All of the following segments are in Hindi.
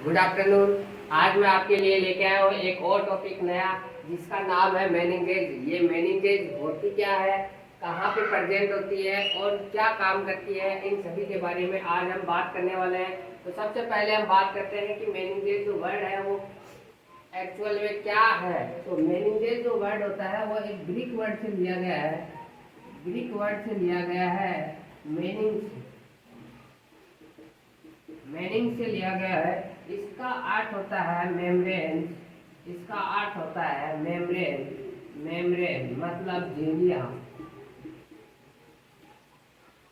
Good afternoon. आज मैं आपके लिए लेके आया हूँ एक और टॉपिक नया, जिसका नाम है मेनिंजेज। ये मेनिंजेज होती क्या है, कहाँ पे प्रेजेंट होती है और क्या काम करती है, इन सभी के बारे में आज हम बात करने वाले हैं। तो सबसे पहले हम बात करते हैं कि मेनिंजेज जो वर्ड है वो एक्चुअल में क्या है। तो मेनिंजेज जो वर्ड होता है वो एक ग्रीक वर्ड से लिया गया है। ग्रीक वर्ड से लिया गया है मेनिंग मेनिंग से लिया गया है। इसका अर्थ होता है मेम्ब्रेन। इसका अर्थ होता है मेम्ब्रेन। मेम्ब्रेन मतलब झिल्लियाँ।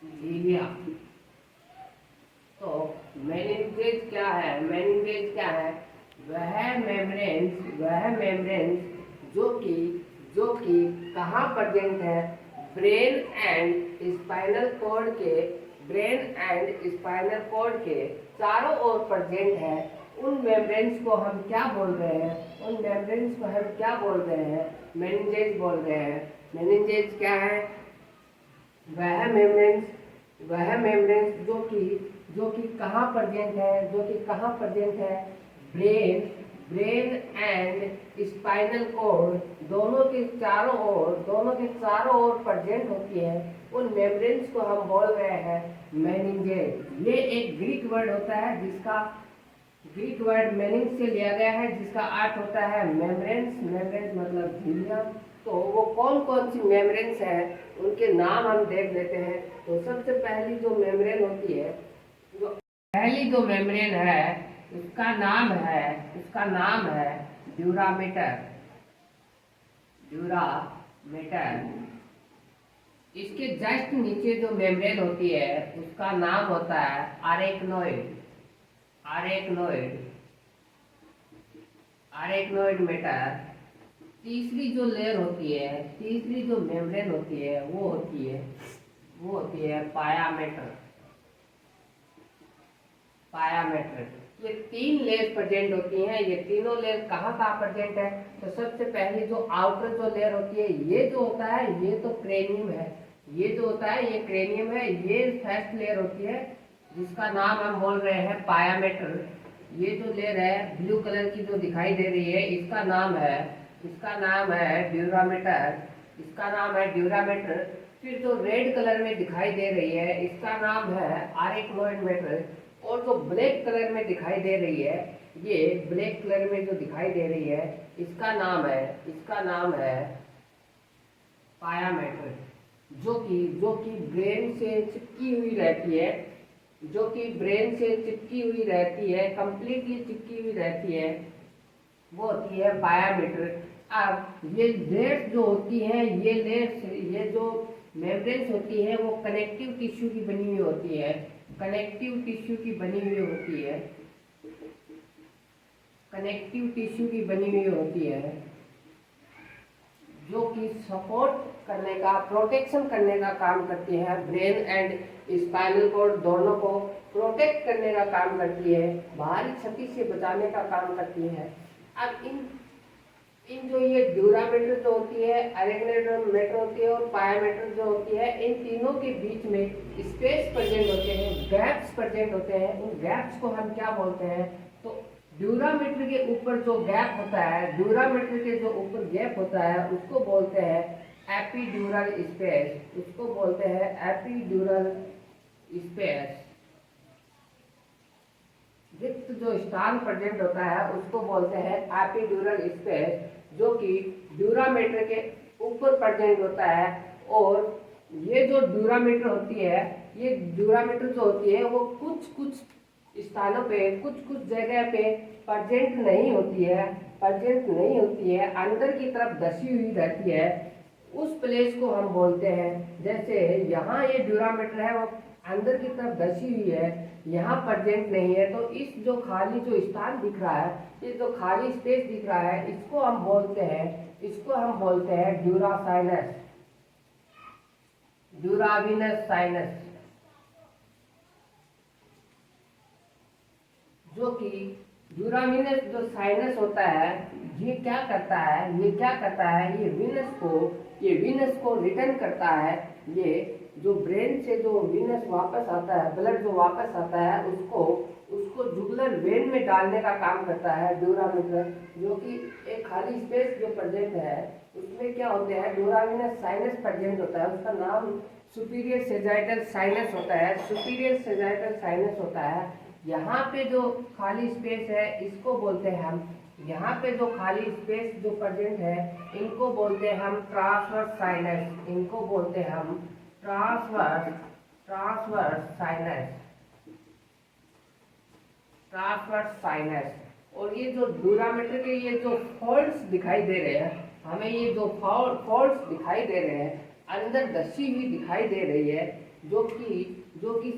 झिल्लियाँ। तो मेनिंजेज क्या है? मेनिंजेज क्या है? वह मेम्ब्रेन्स जो कि कहाँ प्रेजेंट है? ब्रेन एंड स्पाइनल कॉर्ड के ब्रेन एंड स्पाइनल कॉर्ड के चारों ओर प्रेजेंट है। उन मेम्ब्रेन्स को हम क्या बोल रहे हैं? उन मेम्ब्रेन्स को हम क्या बोल रहे हैं? मेनिंजेज बोल रहे हैं। मेनिंजेज क्या है? वह मेम्ब्रेन्स जो कि कहाँ प्रेजेंट है? Brain brain and spinal cord दोनों के चारों ओर प्रेजेंट होती है। उन मेम्ब्रेन्स को हम बोल रहे हैं मेनिंजेज। ये एक ग्रीक वर्ड होता है, जिसका ग्रीक वर्ड मेनिंग से लिया गया है, जिसका अर्थ होता है मेम्ब्रेन्स। मेम्ब्रेन्स मतलब झिल्लियाँ। तो वो कौन कौन सी मेम्ब्रेन्स हैं, उनके नाम हम देख लेते हैं। तो सबसे पहली जो मेम्ब्रेन होती है, जो पहली जो मेम्ब्रेन है, उसका नाम है ड्यूरामेटर। ड्यूरामेटर। इसके जस्ट नीचे जो मेम्ब्रेन होती है, उसका नाम होता है अरेक्नोइड। Arachnoid arachnoid matter. तीसरी जो लेयर होती है, तीसरी जो मेम्ब्रेन होती है, वो होती है पायामेटर। पायामेटर। ये तीन लेयर प्रेजेंट होती हैं। ये तीनों लेयर कहाँ प्रेजेंट है? तो सबसे पहले जो आउटर जो लेयर होती है, ये जो होता है, ये तो क्रेनियम है। ये जो होता है, ये क्रेनियम है। ये फर्स्ट लेयर होती है, जिसका नाम हम बोल रहे हैं पायामेटर। ये जो लेयर है ब्लू कलर की जो दिखाई दे रही है, इसका नाम है ड्यूरामेटर। फिर जो रेड कलर में दिखाई दे रही है, इसका नाम है अरेक्नोइड मेटर। और जो ब्लैक कलर में दिखाई दे रही है, ये ब्लैक कलर में जो दिखाई दे रही है, इसका नाम है पायामेटर। जो कि ब्रेन से चिपकी हुई रहती है। कंप्लीटली चिपकी हुई रहती है, वो होती है पायामेटर। अब ये लेयर्स जो होती हैं, ये जो मेम्ब्रेन्स होती है, वो कनेक्टिव टिश्यू की बनी हुई होती है। कनेक्टिव टिश्यू की बनी हुई होती है। जो कि सपोर्ट करने का, प्रोटेक्शन करने का काम करती है। ब्रेन एंड स्पाइनल कॉर्ड दोनों को प्रोटेक्ट करने का काम करती है, बाहरी क्षति से बचाने का काम करती है। अब इन जो ये ड्यूरामेटर जो होती है, अरेक्नोइड होती है और पायामेटर जो होती है, इन तीनों के बीच में स्पेस प्रेजेंट होते हैं, गैप्स प्रेजेंट होते हैं। उन गैप्स को हम क्या बोलते हैं? तो ड्यूरामेटर के ऊपर जो गैप होता है, उसको बोलते हैं एपिड्यूरल स्पेस। रिक्त जो स्थान प्रेजेंट होता है, उसको बोलते हैं एपिड्यूरल स्पेस, जो कि ड्यूरामेटर के ऊपर प्रेजेंट होता है। और ये जो ड्यूरामेटर होती है, वो कुछ स्थानों पे, कुछ जगह पे प्रेजेंट नहीं होती है, अंदर की तरफ धसी हुई रहती है। उस प्लेस को हम बोलते हैं, जैसे यहाँ ये ड्यूरामेटर है, वो अंदर की तरफ धसी हुई है, यहाँ प्रेजेंट नहीं है। तो इस जो खाली जो स्थान दिख रहा है, ये जो खाली स्पेस दिख रहा है, इसको हम बोलते हैं ड्यूराविनस साइनस। जो कि ड्यूराविनस जो साइनस होता है, ये क्या करता है? ये विनस को रिटर्न करता है। जो ब्रेन से जो वीनस वापस आता है, ब्लड जो वापस आता है, उसको उसको जुगुलर वेन में डालने का काम करता है ड्यूरामीटर, जो कि एक खाली स्पेस जो प्रेजेंट है उसमें क्या होते हैं, ड्यूरामिनस साइनस प्रेजेंट होता है। उसका नाम सुपीरियर सेजाइटल साइनस होता है, सुपीरियर सेजाइटल साइनस होता है। यहाँ पे जो खाली स्पेस है इसको बोलते हैं हम, यहाँ पे जो खाली स्पेस जो प्रेजेंट है इनको बोलते हैं हम ट्रांसवर्स साइनस, इनको बोलते हैं हम transverse transverse sinus, transverse sinus. और ये जो ड्यूरामीटर के ये जो फॉल्ट्स दिखाई दे रहे हैं हमें, ये जो फॉल्ट्स दिखाई दे रहे हैं अंदर दसी हुई दिखाई दे रही है, जो कि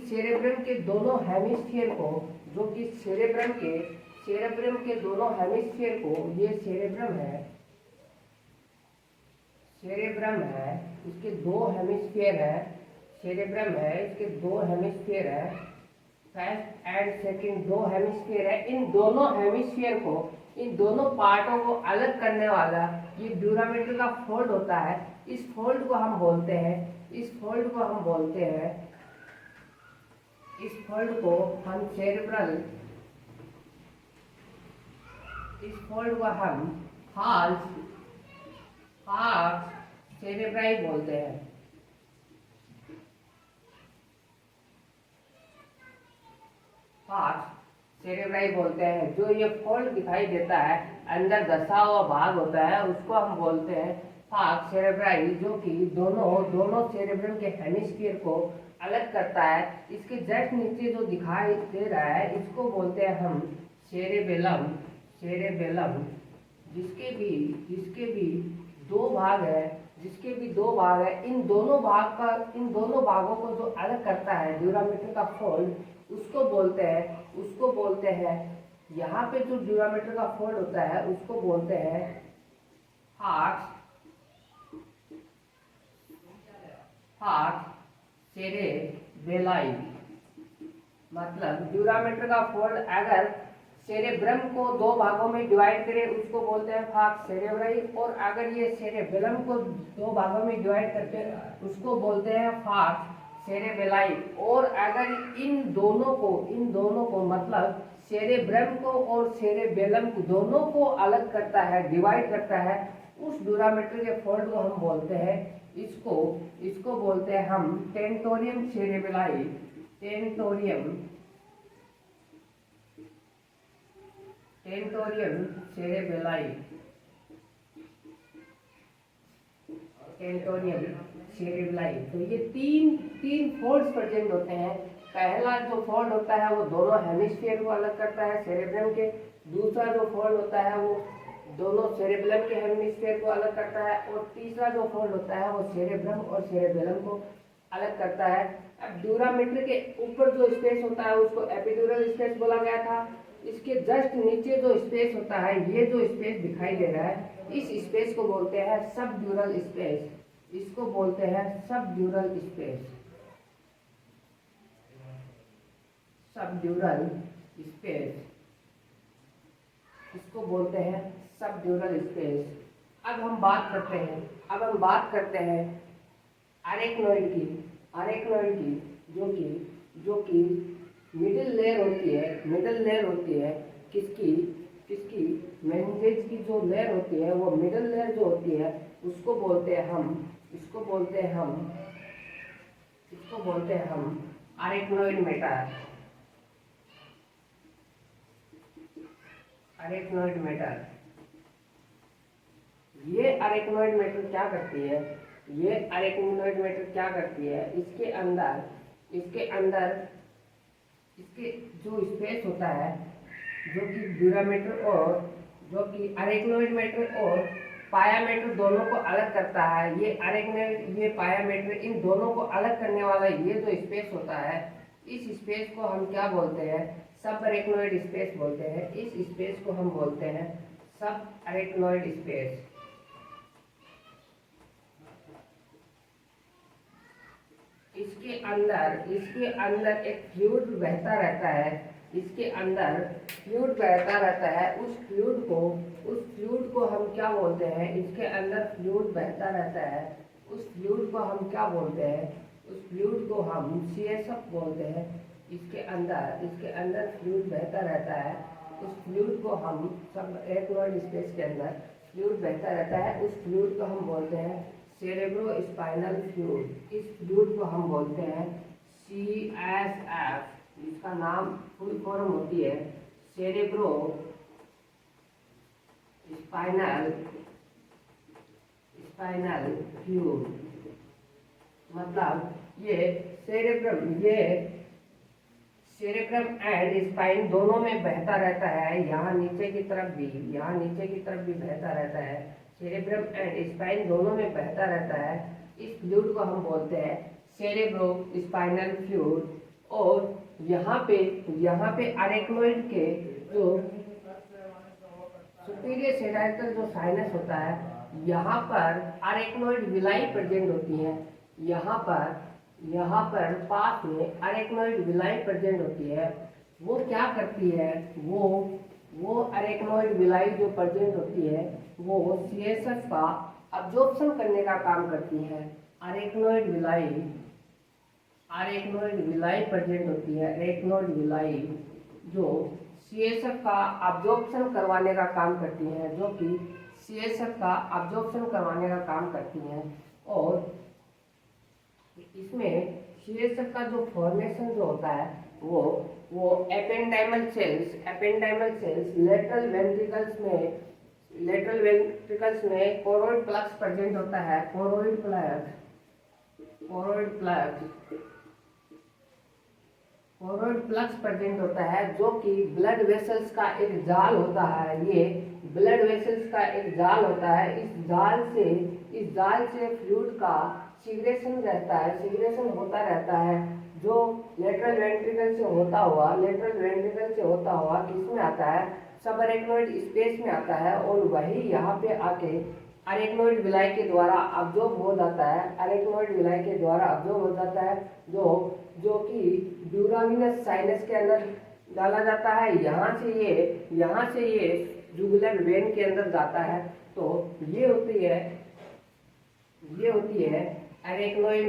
सेरेब्रम के दोनों हेमिस्फीयर को, जो कि सेरेब्रम के दोनों हेमिस्फीयर को, ये सेरेब्रम है, इसके दो हेमिस्फीयर है, सेरेब्रम है, इसके दो हेमिस्फीयर है, फर्स्ट एंड सेकंड दो हेमिस्फीयर है। इन दोनों हेमिस्फीयर को, इन दोनों पार्टों को अलग करने वाला ये ड्यूरामीटर का फोल्ड होता है। इस फोल्ड को हम बोलते हैं, इस फोल्ड को हम सेरेब्रल, इस फोल्ड को हम फाल्स सेरेब्राई बोलते हैं। सेरेब्राई बोलते हैं। जो ये फोल्ड दिखाई देता है अंदर दसा हुआ भाग होता है उसको हम बोलते हैं फार्स सेरेब्राई, जो कि दोनों सेरेब्रम के हेमिस्फीयर को अलग करता है। इसके जस्ट नीचे जो दिखाई दे रहा है इसको बोलते हैं हम सेरेबेलम, जिसके भी दो भाग है, इन दोनों भागों को जो अलग करता है ड्यूरामीटर का फोल्ड, उसको बोलते हैं यहाँ पे जो ड्यूरामीटर का फोल्ड होता है उसको बोलते हैं हार्ट सेरेबेलाई। मतलब ड्यूरामीटर का फोल्ड अगर सेरेब्रम को दो भागों में डिवाइड करे उसको बोलते हैं फार्स सेरेब्राई, और अगर ये सेरेबेलम को दो भागों में डिवाइड करते हैं उसको बोलते हैं फार्स सेरेबेलाई। और अगर इन दोनों को मतलब सेरेब्रम को और सेरेबेलम को दोनों को अलग करता है, डिवाइड करता है, उस ड्यूरामीटर के फोल्ड को हम बोलते हैं, इसको बोलते हैं हम tentorium cerebelli, tentorium cerebelli, tentorium cerebelli. तो ये तीन फोल्ड्स प्रेजेंट होते हैं। पहला जो फोल्ड होता है वो दोनों हेमिस्फीयर को अलग करता है सेरेब्रम के, दूसरा जो फोल्ड होता है वो दोनों सेरेबेलम के हेमिस्फीयर को अलग करता है, और तीसरा जो फोल्ड होता है वो सेरेब्रम और सेरेबेलम को अलग करता है। अब ड्यूरामीटर के ऊपर जो स्पेस होता है उसको एपिड्यूरल स्पेस बोला गया था। इसके जस्ट नीचे जो स्पेस होता है, ये जो स्पेस दिखाई दे रहा है, इस स्पेस को बोलते हैं सबड्यूरल स्पेस, इसको बोलते हैं सबड्यूरल स्पेस, सबड्यूरल स्पेस, इसको बोलते हैं सबड्यूरल स्पेस। अब हम बात करते हैं अरेक्नोइड की, जो कि मिडिल लेयर होती है किसकी मेनिंजेज की जो लेयर होती है, वो मिडिल लेयर जो होती है उसको बोलते हैं हम अरेक्नोइड मैटर। ये अरेक्नोइड मैटर क्या करती है, इसके जो स्पेस होता है, जो कि ड्यूरामीटर और जो कि अरेक्नोइड मैटर और पायामेटर दोनों को अलग करता है। ये अरेक्नोइड, ये पायामेटर, इन दोनों को अलग करने वाला ये जो स्पेस होता है, इस स्पेस को हम क्या बोलते हैं, सब अरेक्नोइड स्पेस बोलते हैं। इस स्पेस को हम बोलते हैं सब अरेक्नोइड स्पेस। इसके अंदर एक फ्लूइड बहता रहता है, उस फ्लूइड को हम क्या बोलते हैं, इसके अंदर फ्लूइड बहता रहता है, उस फ्लूइड को हम क्या बोलते हैं, उस फ्लूइड को हम CSF बोलते हैं। इसके अंदर फ्लूइड बहता रहता है। उस फ्लूइड को हम सब एक्वायर्ड स्पेस के अंदर फ्लूइड बहता रहता है। उस फ्लूइड को हम बोलते हैं सेरेब्रो स्पाइनल फ्लूइड। इस फ्लूइड को हम बोलते हैं CSF, जिसका नाम फुल फॉर्म होती है सेरेब्रो स्पाइनल फ्लूइड। मतलब ये सेरेब्रम एंड स्पाइन दोनों में बहता रहता है। यहाँ नीचे की तरफ भी बहता रहता है। सेरेब्रम एंड स्पाइन दोनों में बहता रहता है। इस फ्लूइड को हम बोलते हैं सेरेब्रो स्पाइनल फ्लूइड। और यहाँ पे अरेक्नोइड के जो सुपीरियर सेराइकल जो साइनस होता है, यहाँ पर अरेक्नोइड विलाई प्रेजेंट होती है। यहाँ पर पास में अरेक्नोइड विलाई प्रेजेंट होती है। वो क्या करती है, वो अरेक्नोइड विलाई जो प्रेजेंट होती है वो CSF का अब्जॉर्प्शन करने का काम करती है। अरेक्नोइड विलाई प्रेजेंट होती है। अरेक्नोइड विलाई जो CSF का अब्जॉर्प्शन करवाने का काम करती हैं, और इसमें CSF का जो फॉर्मेशन जो होता है वो एपेंडाइमल सेल्स लेटरल वेंट्रिकल्स में कोरोइड प्लक्स प्रेजेंट होता है। कोरोइड प्लक्स प्रेजेंट होता है, जो कि ब्लड वेसल्स का एक जाल होता है। ये ब्लड वेसल्स का एक जाल होता है। इस जाल से फ्लूइड का सिग्रेशन होता रहता है, जो लेटरल वेंट्रिकल से होता हुआ किसमें आता है, सब अरेक्नोइड स्पेस में आता है। और वही यहाँ पे आके अरेक्नोइड विलाई के द्वारा अब्जॉर्ब हो जाता है, जो कि ड्यूराविनस साइनस के अंदर डाला जाता है। यहाँ से ये जुगुलर वेन के अंदर जाता है। तो ये होती है अरेक्नोइड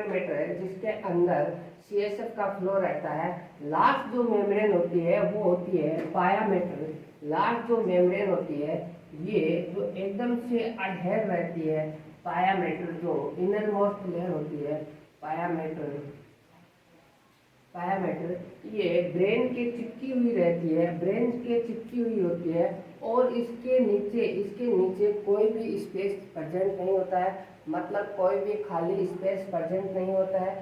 मैटर, जिसके अंदर CSF का फ्लो रहता है। लास्ट जो मेम्ब्रेन होती है वो होती है पायामेटर। लास्ट जो मेम्ब्रेन होती है ये जो एकदम से अडहेर रहती है, पायामेटर जो इनर मोस्ट लेयर होती है, पायामेटर ये ब्रेन के चिपकी हुई होती है। और इसके नीचे कोई भी स्पेस प्रेजेंट नहीं होता है, मतलब कोई भी खाली स्पेस प्रेजेंट नहीं होता है।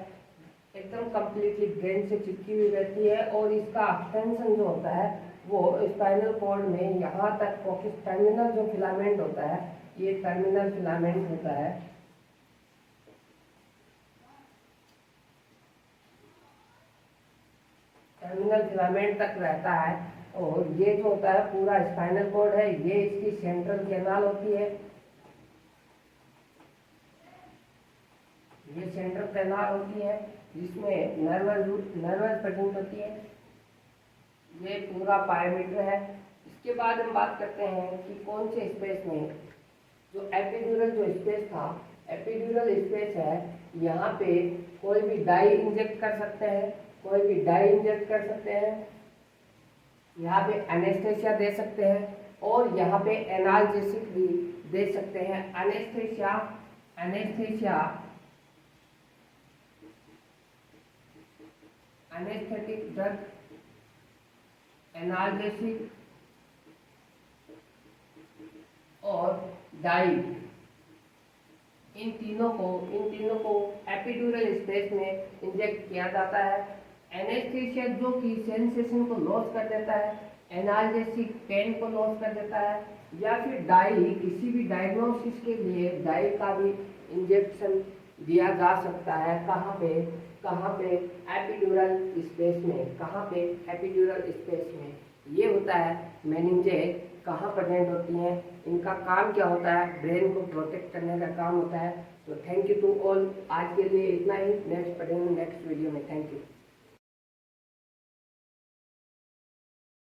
एकदम कंप्लीटली ब्रेन से चिपकी हुई रहती है। और इसका एक्सटेंशन जो होता है वो स्पाइनल कॉर्ड में यहाँ तक फोकस टर्मिनल जो फिलामेंट होता है, ये टर्मिनल फिलामेंट होता है। टर्मिनल फिलामेंट तक रहता है। और ये जो होता है पूरा स्पाइनल कॉर्ड है, ये इसकी सेंट्रल कैनाल होती है। ये सेंट्रल कैनाल होती है जिसमें नर्वस प्रेजेंट होती है। ये पूरा पायामीटर है। इसके बाद हम बात करते हैं कि कौन से स्पेस में जो एपिड्यूरल जो स्पेस था, एपिड्यूरल स्पेस है, यहाँ पे कोई भी डाई इंजेक्ट कर सकते हैं, यहाँ पे एनेस्थेसिया दे सकते हैं, और यहाँ पे एनाल्जेसिक भी दे सकते हैं। एनेस्थेटिक ड्रग, एनाल्जेसिक और डाई, इन तीनों को एपिड्यूरल स्पेस में इंजेक्ट किया जाता है। एनेस्थेसिया जो कि सेंसेशन को लॉस कर देता है, एनाल्जेसिक पेन को लॉस कर देता है, या फिर डाई किसी भी डायग्नोसिस के लिए डाई का भी इंजेक्शन दिया जा सकता है। कहाँ पे एपिड्यूरल स्पेस में। ये होता है मेनिंजेस कहाँ प्रेजेंट होती हैं, इनका काम क्या होता है, ब्रेन को प्रोटेक्ट करने का काम होता है। तो थैंक यू टू ऑल, आज के लिए इतना ही। नेक्स्ट पढ़ेंगे नेक्स्ट वीडियो में। Thank you.